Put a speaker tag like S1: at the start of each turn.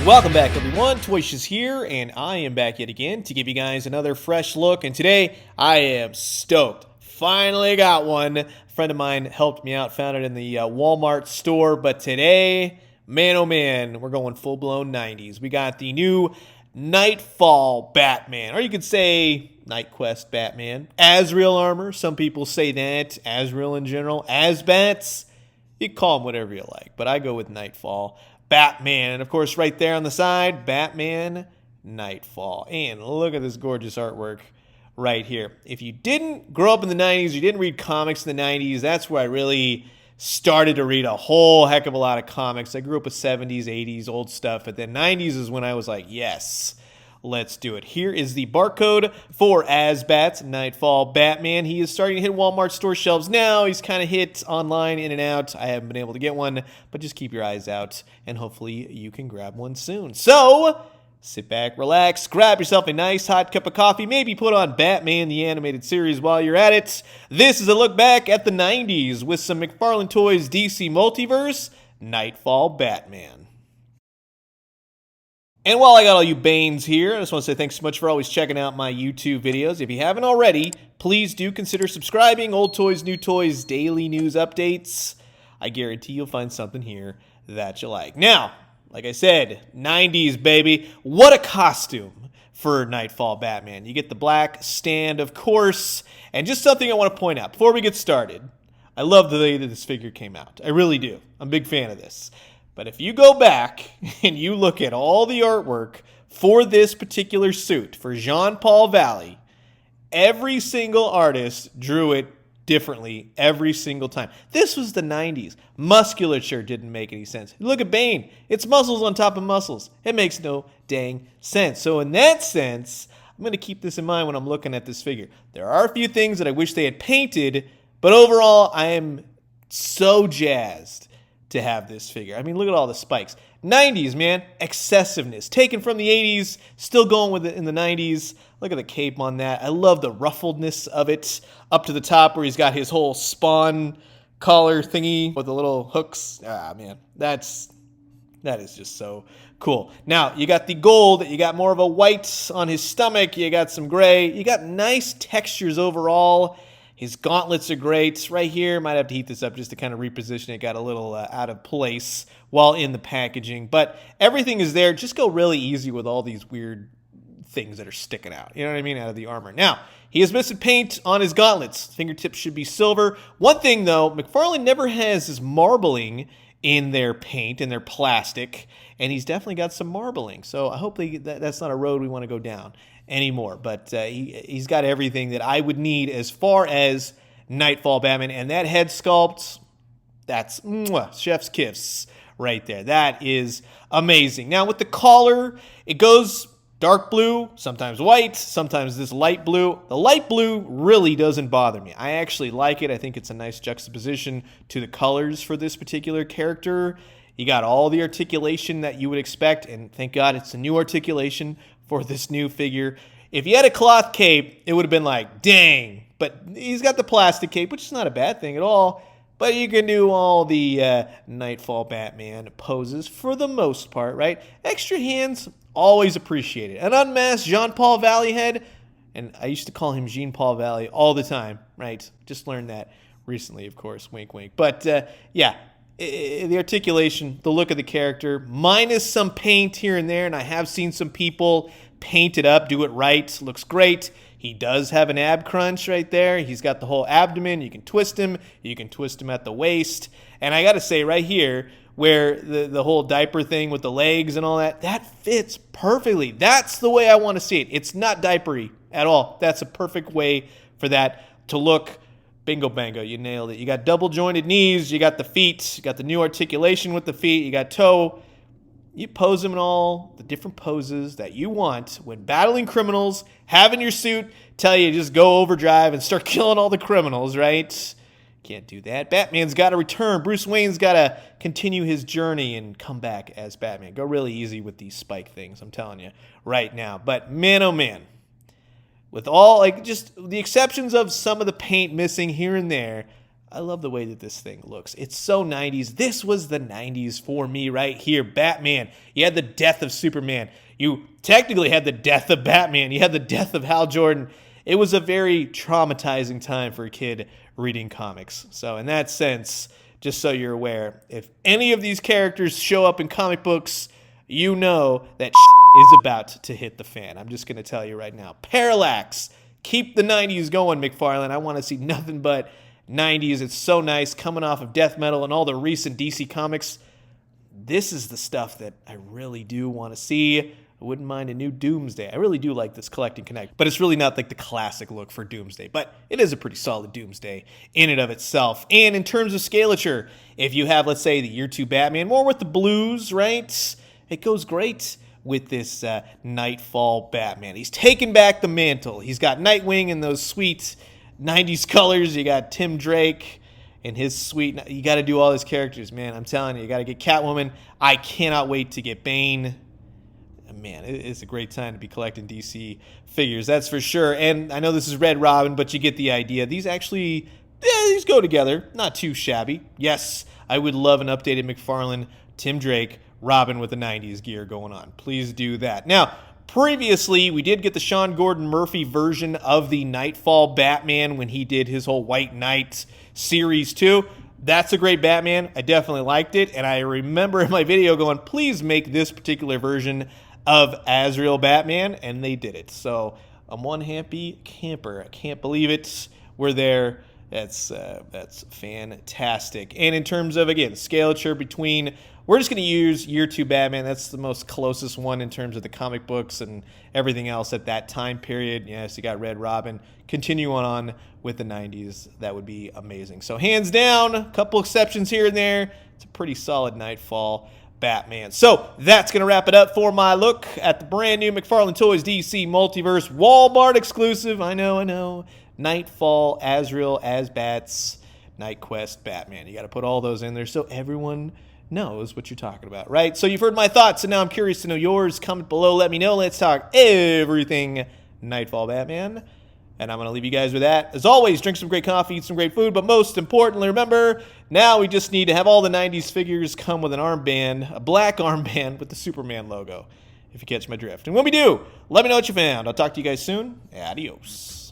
S1: Welcome back, everyone. Toyshiz here, and I am back yet again to give you guys another fresh look. And today, I am stoked. Finally got one. A friend of mine helped me out, found it in the Walmart store. But today, man oh man, we're going full-blown 90s. We got the new KNIGHTFALL Batman, or you could say Night Quest Batman. Azrael armor, some people say that. Azrael in general. Azbats, you can call them whatever you like, but I go with KNIGHTFALL Batman. And of course, right there on the side, Batman KNIGHTFALL. And look at this gorgeous artwork right here. If you didn't grow up in the 90s, you didn't read comics in the 90s, that's where I really started to read a whole heck of a lot of comics. I grew up with 70s, 80s, old stuff, but then 90s is when I was like, yes, let's do it. Here is the barcode for Azbats KNIGHTFALL Batman. He is starting to hit Walmart store shelves now. He's kind of hit online, in and out. I haven't been able to get one, but just keep your eyes out, and hopefully you can grab one soon. So, sit back, relax, grab yourself a nice hot cup of coffee, maybe put on Batman the Animated Series while you're at it. This is a look back at the 90s with some McFarlane Toys DC Multiverse KNIGHTFALL Batman. And while I got all you Banes here, I just want to say thanks so much for always checking out my YouTube videos. If you haven't already, please do consider subscribing. Old toys, new toys, daily news updates. I guarantee you'll find something here that you like. Now, like I said, 90s, baby. What a costume for KNIGHTFALL Batman. You get the black stand, of course. And just something I want to point out before we get started. I love the way that this figure came out. I really do. I'm a big fan of this. But if you go back and you look at all the artwork for this particular suit, for Jean-Paul Valley, every single artist drew it differently every single time. This was the 90s. Musculature didn't make any sense. Look at Bane. It's muscles on top of muscles. It makes no dang sense. So in that sense, I'm going to keep this in mind when I'm looking at this figure. There are a few things that I wish they had painted, but overall, I am so jazzed to have this figure. I mean, look at all the spikes. 90s, man. Excessiveness. Taken from the 80s, still going with it in the 90s. Look at the cape on that. I love the ruffledness of it. Up to the top where he's got his whole Spawn collar thingy with the little hooks. Ah, man. That is just so cool. Now, you got the gold. You got more of a white on his stomach. You got some gray. You got nice textures overall. His gauntlets are great. Right here, might have to heat this up just to kind of reposition it. Got a little out of place while in the packaging. But everything is there. Just go really easy with all these weird things that are sticking out. You know what I mean? Out of the armor. Now, he is missing paint on his gauntlets. Fingertips should be silver. One thing, though, McFarlane never has his marbling in their paint, in their plastic. And he's definitely got some marbling. So I hope that's not a road we want to go down anymore, but he's got everything that I would need as far as KNIGHTFALL Batman, and that head sculpt, that's chef's kiss right there. That is amazing. Now with the collar, it goes dark blue, sometimes white, sometimes this light blue. The light blue really doesn't bother me. I actually like it. I think it's a nice juxtaposition to the colors for this particular character. You got all the articulation that you would expect, and thank God it's a new articulation for this new figure. If he had a cloth cape, it would have been like, dang. But he's got the plastic cape, which is not a bad thing at all. But you can do all the KNIGHTFALL Batman poses for the most part, right? Extra hands, always appreciated. An unmasked Jean-Paul Valley head, and I used to call him Jean-Paul Valley all the time, right? Just learned that recently, of course, wink, wink. But yeah, the articulation, the look of the character, minus some paint here and there, and I have seen some people paint it up, do it right, looks great. He does have an ab crunch right there. He's got the whole abdomen. You can twist him at the waist. And I got to say right here, where the whole diaper thing with the legs and all that, that fits perfectly. That's the way I want to see it. It's not diapery at all. That's a perfect way for that to look. Bingo bango, you nailed it. You got double jointed knees, you got the feet, you got the new articulation with the feet, you got toe. You pose them in all the different poses that you want when battling criminals, having your suit tell you just go overdrive and start killing all the criminals, right? Can't do that. Batman's got to return. Bruce Wayne's got to continue his journey and come back as Batman. Go really easy with these spike things, I'm telling you right now. But man, oh man. With all, like, just the exceptions of some of the paint missing here and there, I love the way that this thing looks. It's so 90s. This was the 90s for me right here. Batman. You had the death of Superman. You technically had the death of Batman. You had the death of Hal Jordan. It was a very traumatizing time for a kid reading comics. So in that sense, just so you're aware, if any of these characters show up in comic books, you know that is about to hit the fan. I'm just going to tell you right now. Parallax. Keep the 90s going, McFarlane. I want to see nothing but 90s. It's so nice coming off of Death Metal and all the recent DC comics. This is the stuff that I really do want to see. I wouldn't mind a new Doomsday. I really do like this Collecting Connect, but it's really not like the classic look for Doomsday, but it is a pretty solid Doomsday in and of itself. And in terms of scalature, if you have, let's say, the Year 2 Batman, more with the blues, right? It goes great with this Nightfall Batman. He's taken back the mantle. He's got Nightwing in those sweet 90s colors. You got Tim Drake and his sweet... You got to do all his characters, man. I'm telling you, you got to get Catwoman. I cannot wait to get Bane. Man, it's a great time to be collecting DC figures, that's for sure. And I know this is Red Robin, but you get the idea. These actually, these go together. Not too shabby. Yes, I would love an updated McFarlane, Tim Drake, Robin with the 90s gear going on. Please do that. Now, previously, we did get the Sean Gordon Murphy version of the Nightfall Batman when he did his whole White Knight Series 2. That's a great Batman. I definitely liked it. And I remember in my video going, please make this particular version of Azrael Batman. And they did it. So I'm one happy camper. I can't believe it. We're there. That's fantastic. And in terms of, again, scalature between... We're just going to use Year 2 Batman. That's the most closest one in terms of the comic books and everything else at that time period. Yes, you got Red Robin. Continue on with the 90s. That would be amazing. So hands down, a couple exceptions here and there. It's a pretty solid Nightfall Batman. So that's going to wrap it up for my look at the brand new McFarlane Toys DC Multiverse Walmart exclusive. I know. Nightfall, Azrael, As-Bats, Night Quest, Batman. You got to put all those in there so everyone knows what you're talking about, right? So you've heard my thoughts, and now I'm curious to know yours. Comment below, let me know. Let's talk everything Nightfall Batman. And I'm going to leave you guys with that. As always, drink some great coffee, eat some great food, but most importantly, remember, now we just need to have all the 90s figures come with an armband, a black armband with the Superman logo, if you catch my drift. And when we do, let me know what you found. I'll talk to you guys soon. Adios.